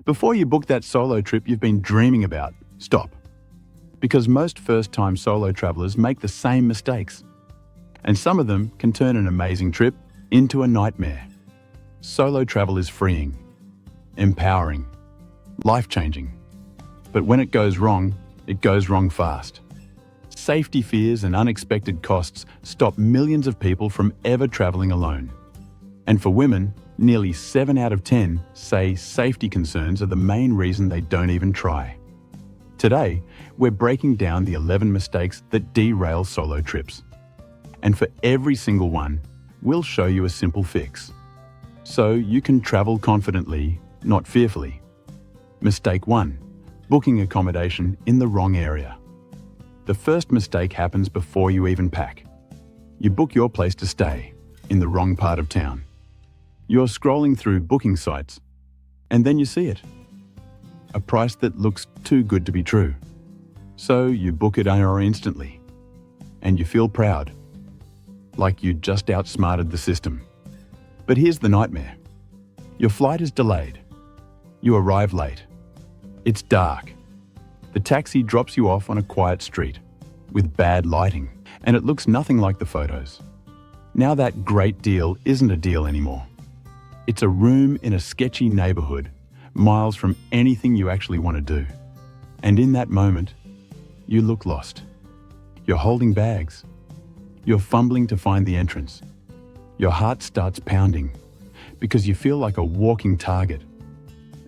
Before you book that solo trip you've been dreaming about, stop. Because most first-time solo travelers make the same mistakes. And some of them can turn an amazing trip into a nightmare. Solo travel is freeing, empowering, life-changing. But when it goes wrong fast. Safety fears and unexpected costs stop millions of people from ever traveling alone. And for women, nearly 7 out of 10 say safety concerns are the main reason they don't even try. Today, we're breaking down the 11 mistakes that derail solo trips. And for every single one, we'll show you a simple fix. So you can travel confidently, not fearfully. Mistake 1. Booking accommodation in the wrong area. The first mistake happens before you even pack. You book your place to stay in the wrong part of town. You're scrolling through booking sites, and then you see it. A price that looks too good to be true. So you book it instantly, and you feel proud, like you just outsmarted the system. But here's the nightmare. Your flight is delayed. You arrive late. It's dark. The taxi drops you off on a quiet street with bad lighting, and it looks nothing like the photos. Now that great deal isn't a deal anymore. It's a room in a sketchy neighborhood, miles from anything you actually want to do. And in that moment, you look lost. You're holding bags. You're fumbling to find the entrance. Your heart starts pounding because you feel like a walking target.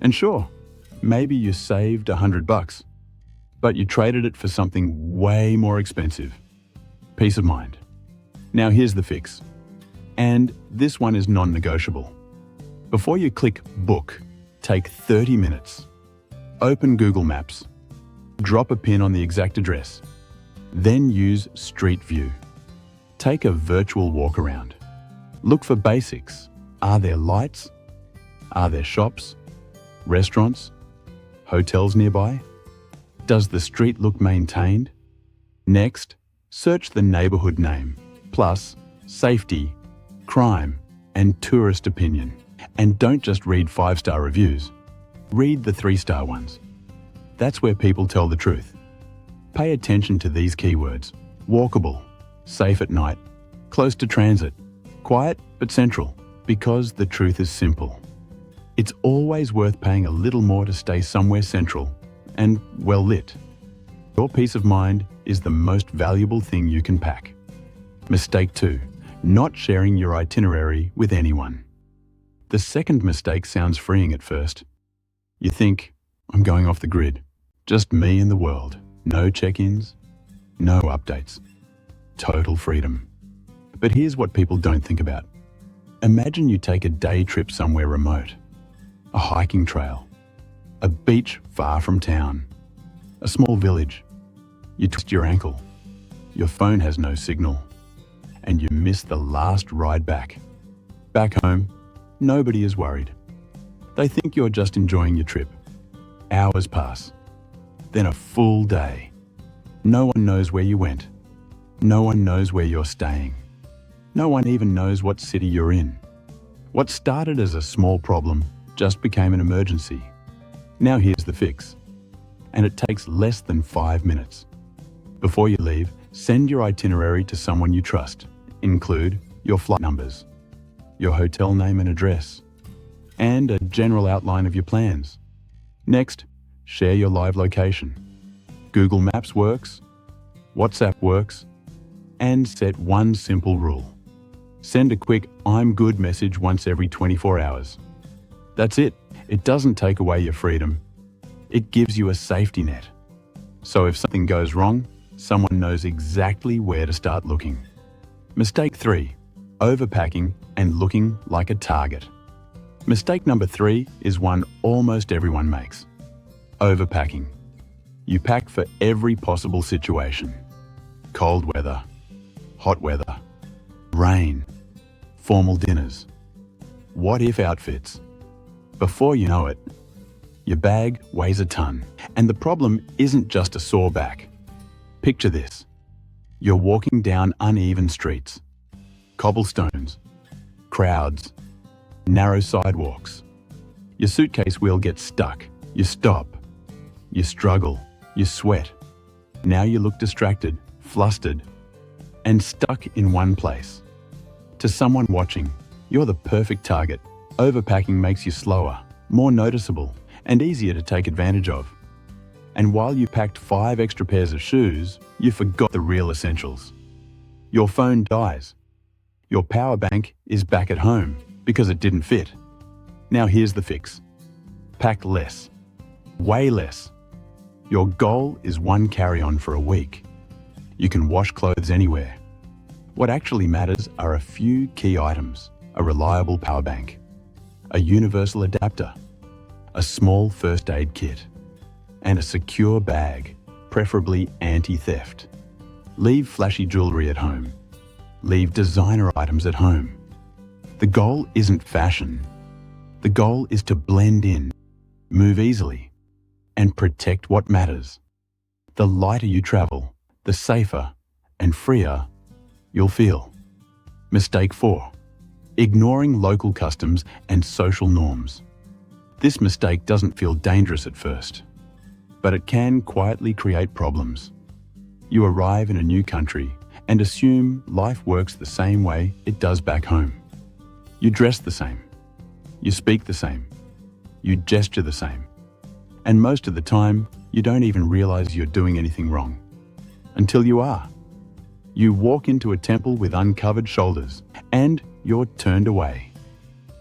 And sure, maybe you saved $100, but you traded it for something way more expensive. Peace of mind. Now here's the fix. And this one is non-negotiable. Before you click book, take 30 minutes. Open Google Maps. Drop a pin on the exact address. Then use Street View. Take a virtual walk around. Look for basics. Are there lights? Are there shops? Restaurants? Hotels nearby? Does the street look maintained? Next, search the neighborhood name, plus safety, crime, and tourist opinion. And don't just read 5-star reviews. Read the 3-star ones. That's where people tell the truth. Pay attention to these keywords. Walkable, safe at night, close to transit, quiet but central, because the truth is simple. It's always worth paying a little more to stay somewhere central and well lit. Your peace of mind is the most valuable thing you can pack. Mistake 2. Not sharing your itinerary with anyone. The second mistake sounds freeing at first. You think, I'm going off the grid. Just me and the world. No check-ins, no updates. Total freedom. But here's what people don't think about. Imagine you take a day trip somewhere remote. A hiking trail. A beach far from town. A small village. You twist your ankle. Your phone has no signal. And you miss the last ride back. Back home, nobody is worried. They think you're just enjoying your trip. Hours pass. Then a full day. No one knows where you went. No one knows where you're staying. No one even knows what city you're in. What started as a small problem just became an emergency. Now here's the fix. And it takes less than 5 minutes. Before you leave, send your itinerary to someone you trust. Include your flight numbers, your hotel name and address, and a general outline of your plans. Next, share your live location. Google Maps works, WhatsApp works, and set one simple rule. Send a quick "I'm good" message once every 24 hours. That's it. It doesn't take away your freedom. It gives you a safety net. So if something goes wrong, someone knows exactly where to start looking. Mistake 3. Overpacking and looking like a target. Mistake number 3 is one almost everyone makes. Overpacking. You pack for every possible situation. Cold weather, hot weather, rain, formal dinners, what-if outfits. Before you know it, your bag weighs a ton. And the problem isn't just a sore back. Picture this. You're walking down uneven streets, cobblestones, crowds, narrow sidewalks. Your suitcase wheel gets stuck. You stop. You struggle. You sweat. Now you look distracted, flustered, and stuck in one place. To someone watching, you're the perfect target. Overpacking makes you slower, more noticeable, and easier to take advantage of. And while you packed 5 extra pairs of shoes, you forgot the real essentials. Your phone dies. Your power bank is back at home because it didn't fit. Now here's the fix. Pack less. Way less. Your goal is 1 carry-on for a week. You can wash clothes anywhere. What actually matters are a few key items: a reliable power bank, a universal adapter, a small first aid kit, and a secure bag, preferably anti-theft. Leave flashy jewelry at home. Leave designer items at home. The goal isn't fashion. The goal is to blend in, move easily, and protect what matters. The lighter you travel, the safer and freer you'll feel. Mistake 4. Ignoring local customs and social norms. This mistake doesn't feel dangerous at first, but it can quietly create problems. You arrive in a new country and assume life works the same way it does back home. You dress the same. You speak the same. You gesture the same. And most of the time, you don't even realize you're doing anything wrong. Until you are. You walk into a temple with uncovered shoulders, and you're turned away.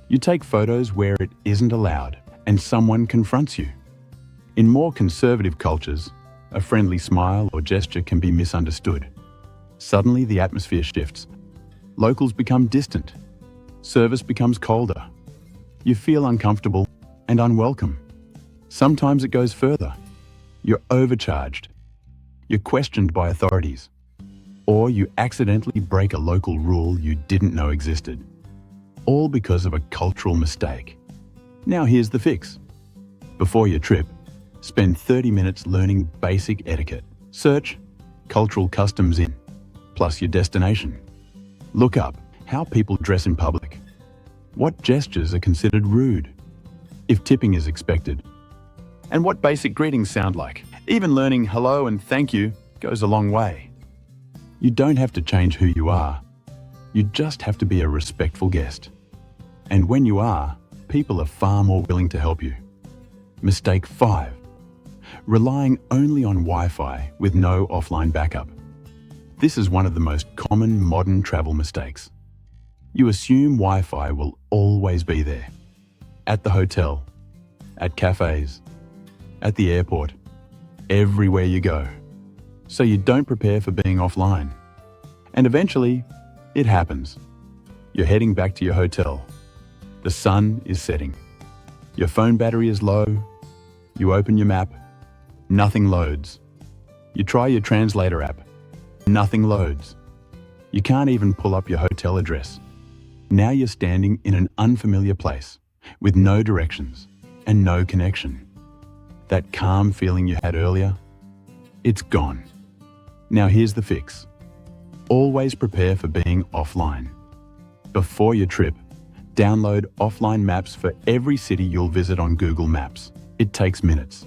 You take photos where it isn't allowed, and someone confronts you. In more conservative cultures, a friendly smile or gesture can be misunderstood. Suddenly, the atmosphere shifts. Locals become distant. Service becomes colder. You feel uncomfortable and unwelcome. Sometimes it goes further. You're overcharged. You're questioned by authorities. Or you accidentally break a local rule you didn't know existed. All because of a cultural mistake. Now here's the fix. Before your trip, spend 30 minutes learning basic etiquette. Search cultural customs in, plus your destination. Look up how people dress in public. What gestures are considered rude? If tipping is expected. And what basic greetings sound like. Even learning hello and thank you goes a long way. You don't have to change who you are. You just have to be a respectful guest. And when you are, people are far more willing to help you. Mistake 5. Relying only on Wi-Fi with no offline backup. This is one of the most common modern travel mistakes. You assume Wi-Fi will always be there. At the hotel, at cafes, at the airport, everywhere you go. So you don't prepare for being offline. And eventually, it happens. You're heading back to your hotel. The sun is setting. Your phone battery is low. You open your map. Nothing loads. You try your translator app. Nothing loads. You can't even pull up your hotel address. Now you're standing in an unfamiliar place with no directions and no connection. That calm feeling you had earlier, it's gone. Now here's the fix. Always prepare for being offline. Before your trip, download offline maps for every city you'll visit on Google Maps. It takes minutes.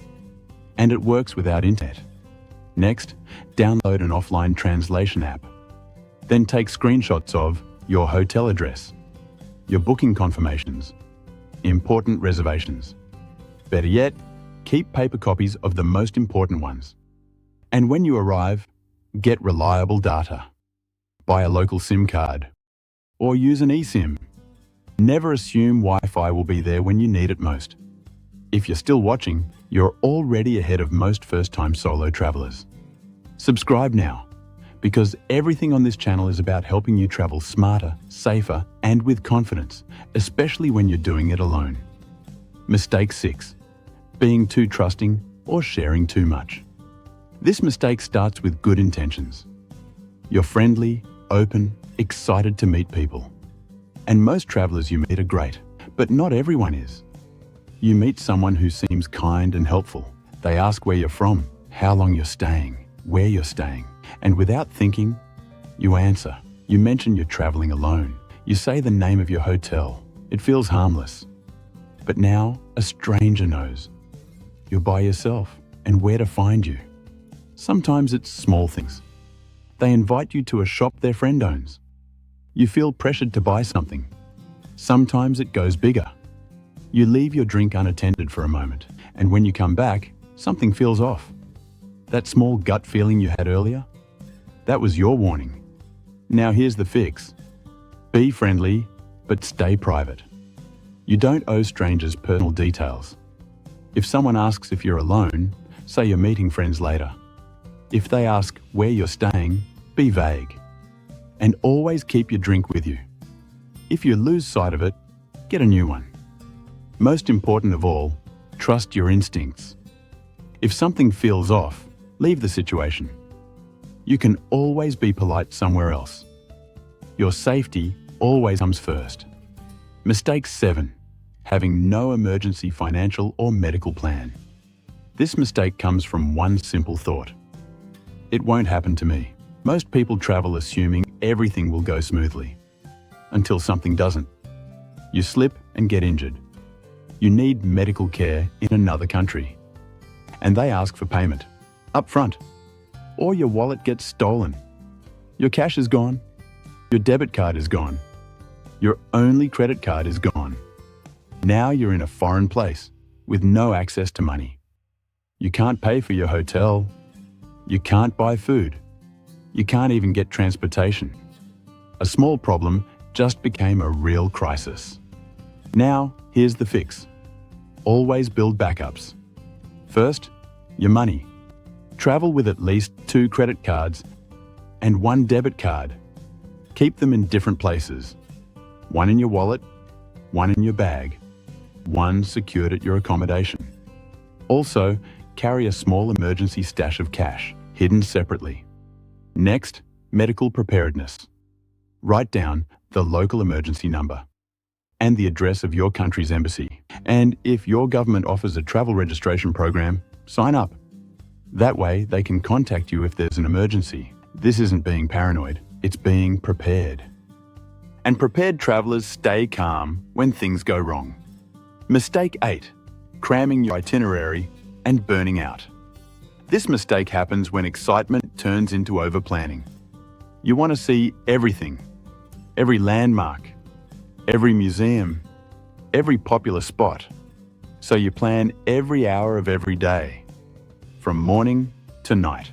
And it works without internet. Next, download an offline translation app. Then take screenshots of your hotel address, your booking confirmations, important reservations. Better yet, keep paper copies of the most important ones. And when you arrive, get reliable data. Buy a local SIM card or use an eSIM. Never assume Wi-Fi will be there when you need it most. If you're still watching, you're already ahead of most first-time solo travelers. Subscribe now, because everything on this channel is about helping you travel smarter, safer, and with confidence, especially when you're doing it alone. Mistake 6. Being too trusting or sharing too much. This mistake starts with good intentions. You're friendly, open, excited to meet people. And most travelers you meet are great, but not everyone is. You meet someone who seems kind and helpful. They ask where you're from, how long you're staying, where you're staying, and without thinking, you answer. You mention you're traveling alone. You say the name of your hotel. It feels harmless. But now, A stranger knows. You're by yourself and where to find you. Sometimes it's small things. They invite you to a shop their friend owns. You feel pressured to buy something. Sometimes it goes bigger. You leave your drink unattended for a moment, and when you come back, something feels off. That small gut feeling you had earlier? That was your warning. Now here's the fix. Be friendly, but stay private. You don't owe strangers personal details. If someone asks if you're alone, say you're meeting friends later. If they ask where you're staying, be vague. And always keep your drink with you. If you lose sight of it, get a new one. Most important of all, trust your instincts. If something feels off, leave the situation. You can always be polite somewhere else. Your safety always comes first. Mistake 7. Having no emergency financial or medical plan. This mistake comes from one simple thought. It won't happen to me. Most people travel assuming everything will go smoothly. Until something doesn't. You slip and get injured. You need medical care in another country. And they ask for payment, up front. Or your wallet gets stolen. Your cash is gone. Your debit card is gone. Your only credit card is gone. Now you're in a foreign place with no access to money. You can't pay for your hotel. You can't buy food. You can't even get transportation. A small problem just became a real crisis. Now, here's the fix. Always build backups. First, your money. Travel with at least 2 credit cards and 1 debit card. Keep them in different places. 1 in your wallet, 1 in your bag, 1 secured at your accommodation. Also, carry a small emergency stash of cash, hidden separately. Next, medical preparedness. Write down the local emergency number and the address of your country's embassy. And if your government offers a travel registration program, sign up. That way, they can contact you if there's an emergency. This isn't being paranoid, it's being prepared. And prepared travelers stay calm when things go wrong. Mistake 8. Cramming your itinerary and burning out. This mistake happens when excitement turns into overplanning. You want to see everything, every landmark, every museum, every popular spot. So you plan every hour of every day, from morning to night.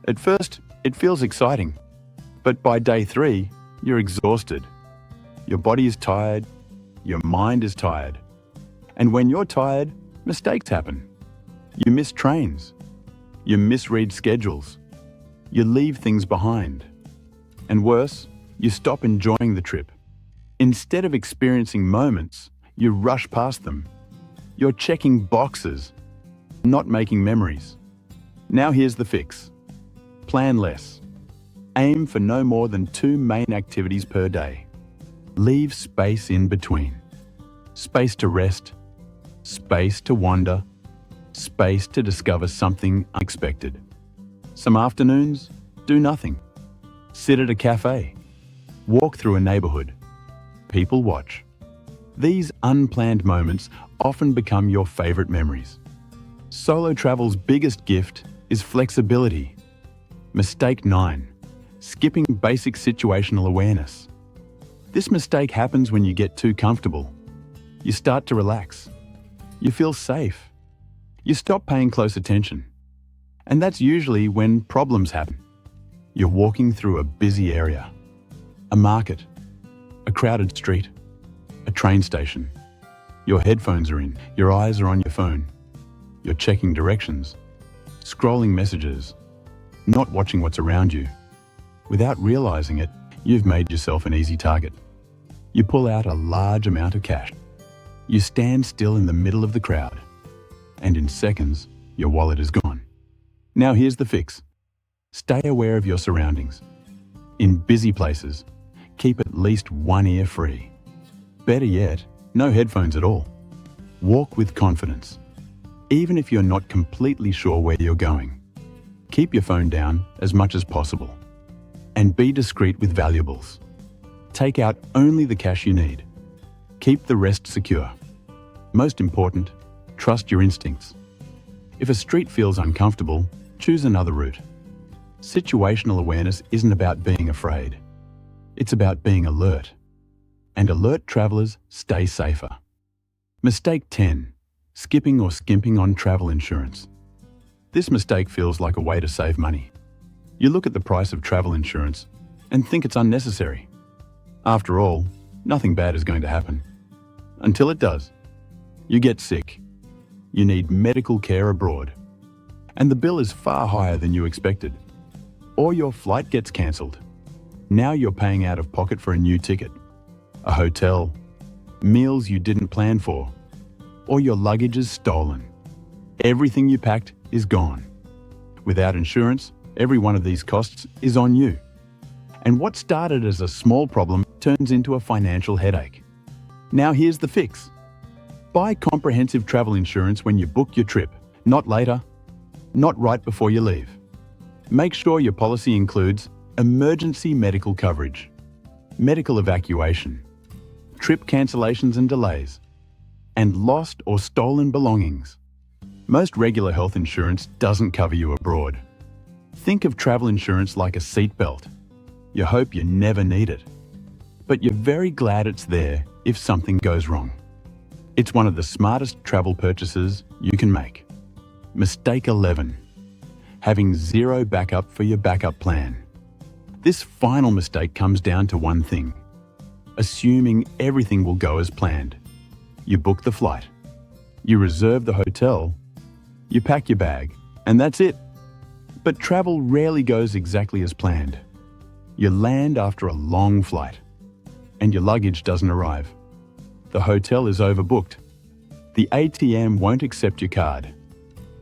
At first, it feels exciting, but by day 3, you're exhausted. Your body is tired, your mind is tired. And when you're tired, mistakes happen. You miss trains. You misread schedules. You leave things behind. And worse, you stop enjoying the trip. Instead of experiencing moments, you rush past them. You're checking boxes, not making memories. Now here's the fix. Plan less. Aim for no more than 2 main activities per day. Leave space in between. Space to rest, space to wander, space to discover something unexpected. Some afternoons, do nothing. Sit at a cafe. Walk through a neighborhood. People watch. These unplanned moments often become your favorite memories. Solo travel's biggest gift is flexibility. Mistake 9. Skipping basic situational awareness. This mistake happens when you get too comfortable. You start to relax. You feel safe. You stop paying close attention. And that's usually when problems happen. You're walking through a busy area, a market, a crowded street, a train station. Your headphones are in, your eyes are on your phone. You're checking directions, scrolling messages, not watching what's around you. Without realizing it, you've made yourself an easy target. You pull out a large amount of cash. You stand still in the middle of the crowd, and in seconds, your wallet is gone. Now here's the fix. Stay aware of your surroundings. In busy places, keep at least one ear free. Better yet, no headphones at all. Walk with confidence, even if you're not completely sure where you're going. Keep your phone down as much as possible. And be discreet with valuables. Take out only the cash you need. Keep the rest secure. Most important, trust your instincts. If a street feels uncomfortable, choose another route. Situational awareness isn't about being afraid. It's about being alert. And alert travelers stay safer. Mistake 10. Skipping or skimping on travel insurance. This mistake feels like a way to save money. You look at the price of travel insurance and think it's unnecessary. After all, nothing bad is going to happen. Until it does. You get sick. You need medical care abroad. And the bill is far higher than you expected. Or your flight gets cancelled. Now you're paying out of pocket for a new ticket, a hotel, meals you didn't plan for, or your luggage is stolen. Everything you packed is gone. Without insurance, every one of these costs is on you. And what started as a small problem turns into a financial headache. Now here's the fix. Buy comprehensive travel insurance when you book your trip, not later, not right before you leave. Make sure your policy includes emergency medical coverage, medical evacuation, trip cancellations and delays, and lost or stolen belongings. Most regular health insurance doesn't cover you abroad. Think of travel insurance like a seatbelt. You hope you never need it, but you're very glad it's there if something goes wrong. It's one of the smartest travel purchases you can make. Mistake 11. Having zero backup for your backup plan. This final mistake comes down to one thing: assuming everything will go as planned. You book the flight, you reserve the hotel, you pack your bag, and that's it. But travel rarely goes exactly as planned. You land after a long flight, and your luggage doesn't arrive. The hotel is overbooked. The ATM won't accept your card.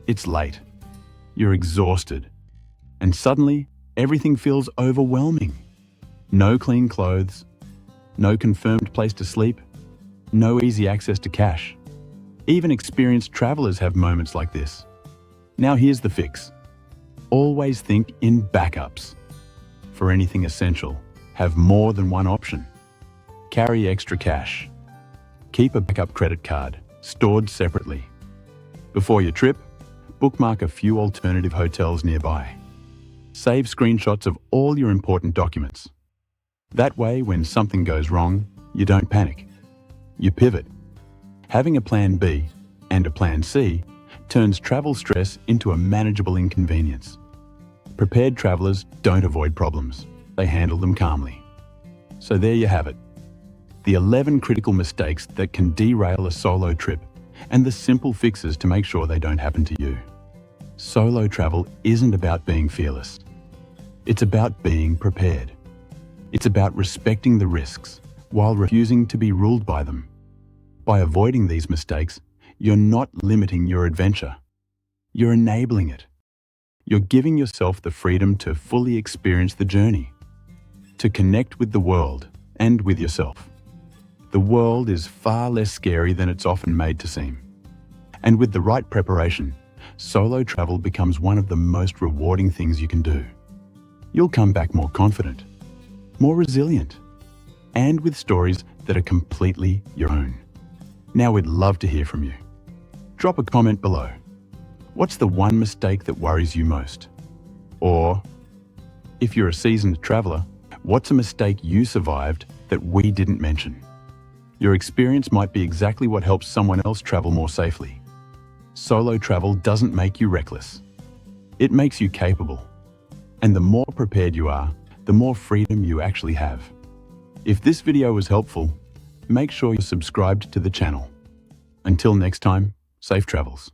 It's late. You're exhausted. And suddenly, everything feels overwhelming. No clean clothes, no confirmed place to sleep, no easy access to cash. Even experienced travelers have moments like this. Now here's the fix. Always think in backups. For anything essential, have more than one option. Carry extra cash. Keep a backup credit card, stored separately. Before your trip, bookmark a few alternative hotels nearby. Save screenshots of all your important documents. That way, when something goes wrong, you don't panic. You pivot. Having a plan B and a plan C turns travel stress into a manageable inconvenience. Prepared travelers don't avoid problems. They handle them calmly. So there you have it. The 11 critical mistakes that can derail a solo trip and the simple fixes to make sure they don't happen to you. Solo travel isn't about being fearless. It's about being prepared. It's about respecting the risks while refusing to be ruled by them. By avoiding these mistakes, you're not limiting your adventure. You're enabling it. You're giving yourself the freedom to fully experience the journey, to connect with the world and with yourself. The world is far less scary than it's often made to seem. And with the right preparation, solo travel becomes one of the most rewarding things you can do. You'll come back more confident, more resilient, and with stories that are completely your own. Now we'd love to hear from you. Drop a comment below. What's the one mistake that worries you most? Or, if you're a seasoned traveler, what's a mistake you survived that we didn't mention? Your experience might be exactly what helps someone else travel more safely. Solo travel doesn't make you reckless. It makes you capable. And the more prepared you are, the more freedom you actually have. If this video was helpful, make sure you're subscribed to the channel. Until next time, safe travels.